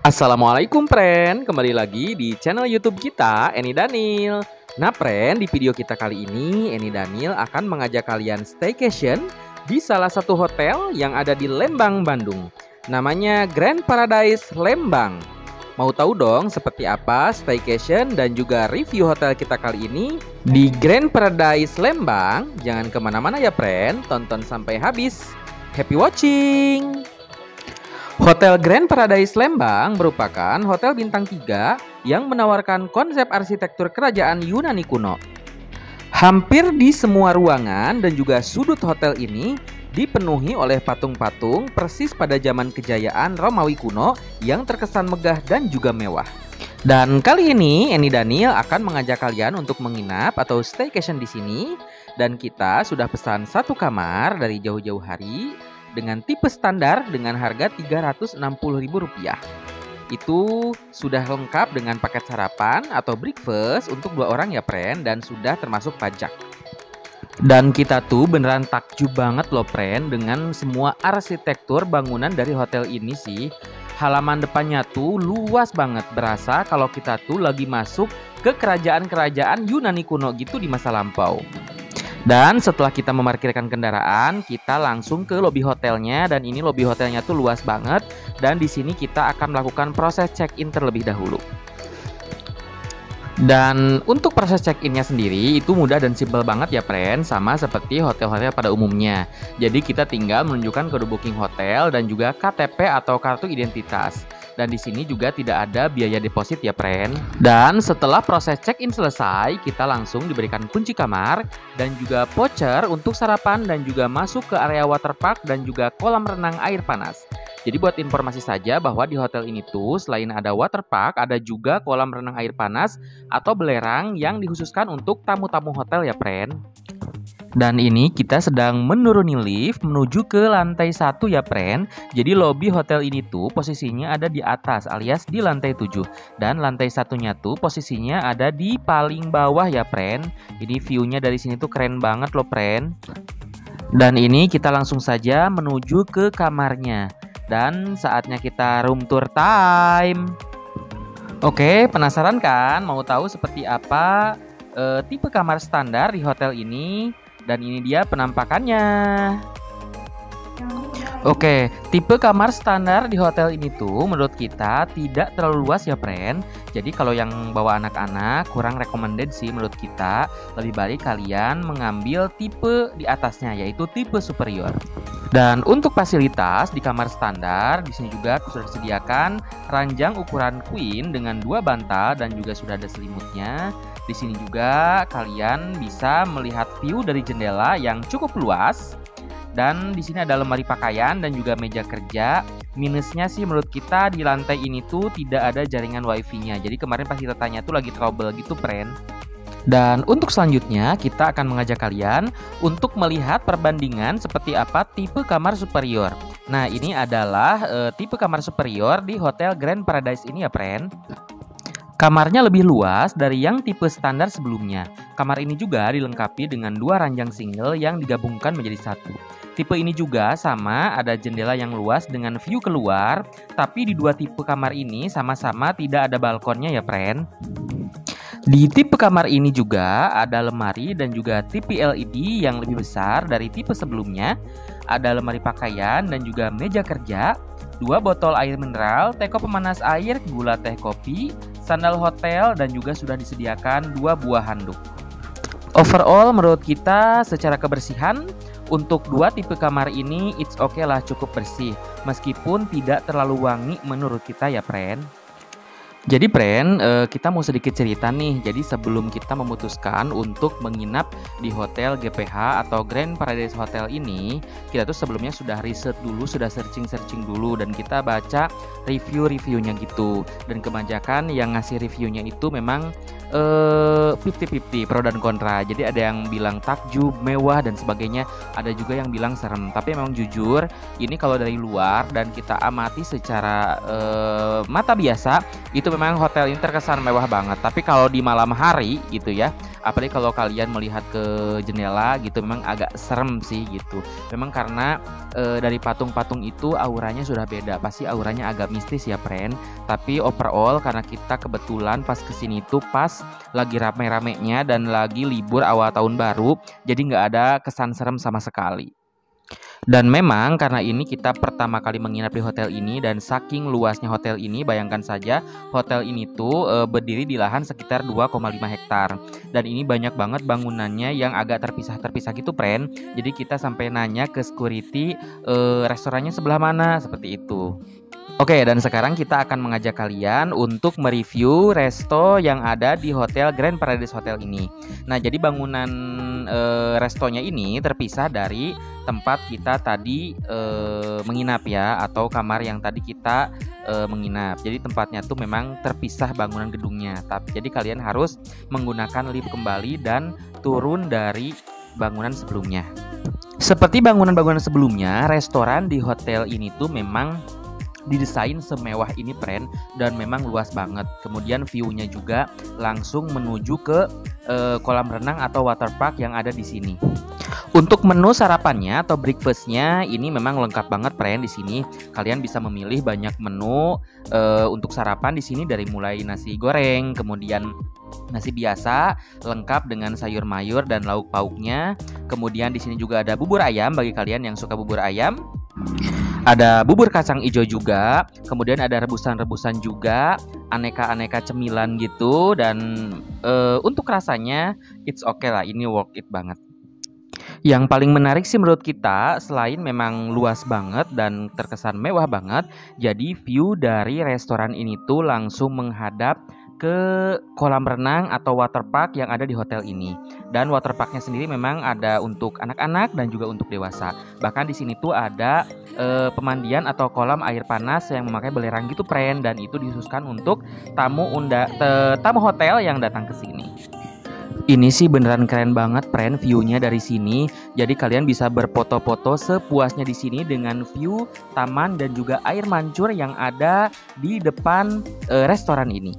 Assalamualaikum Pren, kembali lagi di channel YouTube kita, Eni Daniel. Nah Pren, di video kita kali ini, Eni Daniel akan mengajak kalian staycation di salah satu hotel yang ada di Lembang, Bandung. Namanya Grand Paradise Lembang. Mau tahu dong seperti apa staycation dan juga review hotel kita kali ini di Grand Paradise Lembang? Jangan kemana-mana ya Pren, tonton sampai habis. Happy watching! Hotel Grand Paradise Lembang merupakan hotel bintang 3 yang menawarkan konsep arsitektur kerajaan Yunani kuno. Hampir di semua ruangan dan juga sudut hotel ini dipenuhi oleh patung-patung persis pada zaman kejayaan Romawi kuno yang terkesan megah dan juga mewah. Dan kali ini Eni Daniel akan mengajak kalian untuk menginap atau staycation di sini, dan kita sudah pesan satu kamar dari jauh-jauh hari dengan tipe standar dengan harga Rp360.000. Itu sudah lengkap dengan paket sarapan atau breakfast untuk 2 orang ya Pren, dan sudah termasuk pajak. Dan kita tuh beneran takjub banget loh Pren dengan semua arsitektur bangunan dari hotel ini sih. Halaman depannya tuh luas banget, berasa kalau kita tuh lagi masuk ke kerajaan-kerajaan Yunani kuno gitu di masa lampau. Dan setelah kita memarkirkan kendaraan, kita langsung ke lobi hotelnya, dan ini lobi hotelnya tuh luas banget, dan di sini kita akan melakukan proses check-in terlebih dahulu. Dan untuk proses check-innya sendiri itu mudah dan simpel banget ya Pren, sama seperti hotel-hotel pada umumnya. Jadi kita tinggal menunjukkan kode booking hotel dan juga KTP atau kartu identitas. Dan di sini juga tidak ada biaya deposit ya Pren. Dan setelah proses check-in selesai, kita langsung diberikan kunci kamar dan juga voucher untuk sarapan dan juga masuk ke area waterpark dan juga kolam renang air panas. Jadi buat informasi saja bahwa di hotel ini tuh selain ada waterpark, ada juga kolam renang air panas atau belerang yang dikhususkan untuk tamu-tamu hotel ya Pren. Dan ini kita sedang menuruni lift menuju ke lantai 1 ya Pren. Jadi lobi hotel ini tuh posisinya ada di atas alias di lantai 7. Dan lantai satunya tuh posisinya ada di paling bawah ya Pren. Jadi view-nya dari sini tuh keren banget loh Pren. Dan ini kita langsung saja menuju ke kamarnya. Dan saatnya kita room tour time. Oke, penasaran kan? Mau tahu seperti apa tipe kamar standar di hotel ini? Dan ini dia penampakannya. Oke, tipe kamar standar di hotel ini tuh menurut kita tidak terlalu luas ya Pren. Jadi kalau yang bawa anak-anak kurang recommended sih menurut kita. Lebih baik kalian mengambil tipe di atasnya, yaitu tipe superior. Dan untuk fasilitas di kamar standar, di sini juga sudah disediakan ranjang ukuran queen dengan 2 bantal dan juga sudah ada selimutnya. Di sini juga kalian bisa melihat view dari jendela yang cukup luas. Dan di sini ada lemari pakaian dan juga meja kerja. Minusnya sih menurut kita di lantai ini tuh tidak ada jaringan wifi-nya. Jadi kemarin pas kita tanya tuh lagi trouble gitu Pren. Dan untuk selanjutnya kita akan mengajak kalian untuk melihat perbandingan seperti apa tipe kamar superior. Nah ini adalah tipe kamar superior di Hotel Grand Paradise ini ya Pren. Kamarnya lebih luas dari yang tipe standar sebelumnya. Kamar ini juga dilengkapi dengan 2 ranjang single yang digabungkan menjadi 1. Tipe ini juga sama, ada jendela yang luas dengan view keluar, tapi di 2 tipe kamar ini sama-sama tidak ada balkonnya ya Pren. Di tipe kamar ini juga ada lemari dan juga TV LED yang lebih besar dari tipe sebelumnya. Ada lemari pakaian dan juga meja kerja, 2 botol air mineral, teko pemanas air, gula teh kopi, sandal hotel, dan juga sudah disediakan 2 buah handuk. Overall menurut kita secara kebersihan untuk dua tipe kamar ini it's okay lah, cukup bersih meskipun tidak terlalu wangi menurut kita ya friend. Jadi friend, kita mau sedikit cerita nih. Jadi sebelum kita memutuskan untuk menginap di hotel GPH atau Grand Paradise Hotel ini, kita tuh sebelumnya sudah riset dulu, sudah searching dulu, dan kita baca review-reviewnya gitu. Dan kebanyakan yang ngasih reviewnya itu memang 50-50, pro dan kontra. Jadi ada yang bilang takjub, mewah dan sebagainya, ada juga yang bilang serem. Tapi memang jujur, ini kalau dari luar dan kita amati secara mata biasa, itu memang hotel ini terkesan mewah banget. Tapi kalau di malam hari gitu ya, apalagi kalau kalian melihat ke jendela gitu, memang agak serem sih gitu. Memang karena dari patung-patung itu auranya sudah beda, pasti auranya agak mistis ya friend. Tapi overall karena kita kebetulan pas kesini tuh pas lagi rame-ramenya dan lagi libur awal tahun baru, jadi nggak ada kesan serem sama sekali. Dan memang karena ini kita pertama kali menginap di hotel ini, dan saking luasnya hotel ini, bayangkan saja hotel ini tuh berdiri di lahan sekitar 2,5 hektar. Dan ini banyak banget bangunannya yang agak terpisah-terpisah gitu friend. Jadi kita sampai nanya ke security restorannya sebelah mana, seperti itu. Oke, dan sekarang kita akan mengajak kalian untuk mereview resto yang ada di Hotel Grand Paradise Hotel ini. Nah, jadi bangunan restonya ini terpisah dari tempat kita tadi menginap ya, atau kamar yang tadi kita menginap. Jadi tempatnya tuh memang terpisah bangunan gedungnya. Jadi kalian harus menggunakan lift kembali dan turun dari bangunan sebelumnya. Seperti bangunan-bangunan sebelumnya, restoran di hotel ini tuh memang didesain semewah ini friend, dan memang luas banget. Kemudian view-nya juga langsung menuju ke kolam renang atau waterpark yang ada di sini. Untuk menu sarapannya atau breakfastnya ini memang lengkap banget friend. Di sini kalian bisa memilih banyak menu untuk sarapan di sini, dari mulai nasi goreng, kemudian nasi biasa lengkap dengan sayur mayur dan lauk pauknya. Kemudian di sini juga ada bubur ayam bagi kalian yang suka bubur ayam. Ada bubur kacang hijau juga, kemudian ada rebusan-rebusan juga, aneka-aneka cemilan gitu, dan untuk rasanya it's okay lah, ini worth it banget. Yang paling menarik sih menurut kita, selain memang luas banget dan terkesan mewah banget, jadi view dari restoran ini tuh langsung menghadap ke kolam renang atau waterpark yang ada di hotel ini. Dan waterparknya sendiri memang ada untuk anak-anak dan juga untuk dewasa. Bahkan di sini tuh ada pemandian atau kolam air panas yang memakai belerang gitu friend, dan itu dikhususkan untuk tamu hotel yang datang ke sini. Ini sih beneran keren banget friend view-nya dari sini. Jadi kalian bisa berfoto-foto sepuasnya di sini dengan view taman dan juga air mancur yang ada di depan restoran ini.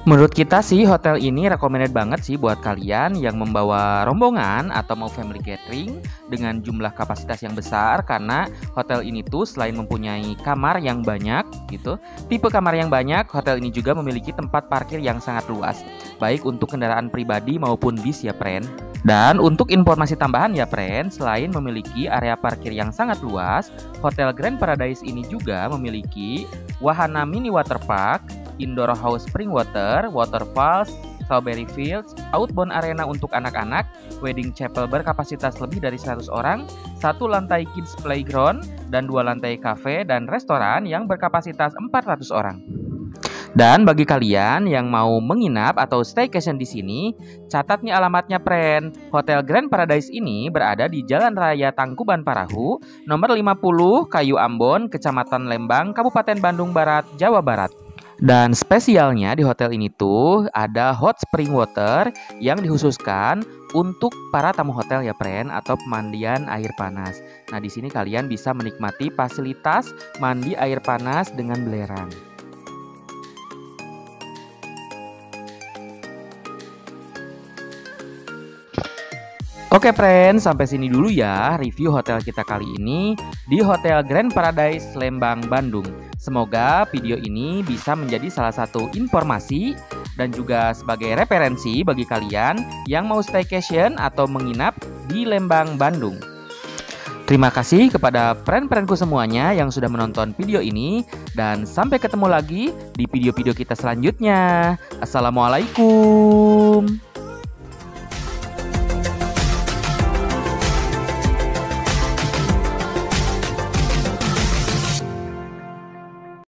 Menurut kita sih hotel ini recommended banget sih buat kalian yang membawa rombongan atau mau family gathering dengan jumlah kapasitas yang besar, karena hotel ini tuh selain mempunyai kamar yang banyak gitu, tipe kamar yang banyak, hotel ini juga memiliki tempat parkir yang sangat luas, baik untuk kendaraan pribadi maupun bis ya friend. Dan untuk informasi tambahan ya friend, selain memiliki area parkir yang sangat luas, Hotel Grand Paradise ini juga memiliki wahana mini waterpark, indoor house spring water, waterfalls, strawberry fields, outbound arena untuk anak-anak, wedding chapel berkapasitas lebih dari 100 orang, 1 lantai kids playground, dan 2 lantai cafe dan restoran yang berkapasitas 400 orang. Dan bagi kalian yang mau menginap atau staycation di sini, catat nih alamatnya friend. Hotel Grand Paradise ini berada di Jalan Raya Tangkuban Parahu, nomor 50, Kayu Ambon, Kecamatan Lembang, Kabupaten Bandung Barat, Jawa Barat. Dan spesialnya di hotel ini tuh ada hot spring water yang dikhususkan untuk para tamu hotel ya friend, atau pemandian air panas. Nah, di sini kalian bisa menikmati fasilitas mandi air panas dengan belerang. Oke friends, sampai sini dulu ya review hotel kita kali ini di Hotel Grand Paradise Lembang, Bandung. Semoga video ini bisa menjadi salah satu informasi dan juga sebagai referensi bagi kalian yang mau staycation atau menginap di Lembang, Bandung. Terima kasih kepada friend-friendku semuanya yang sudah menonton video ini, dan sampai ketemu lagi di video-video kita selanjutnya. Assalamualaikum.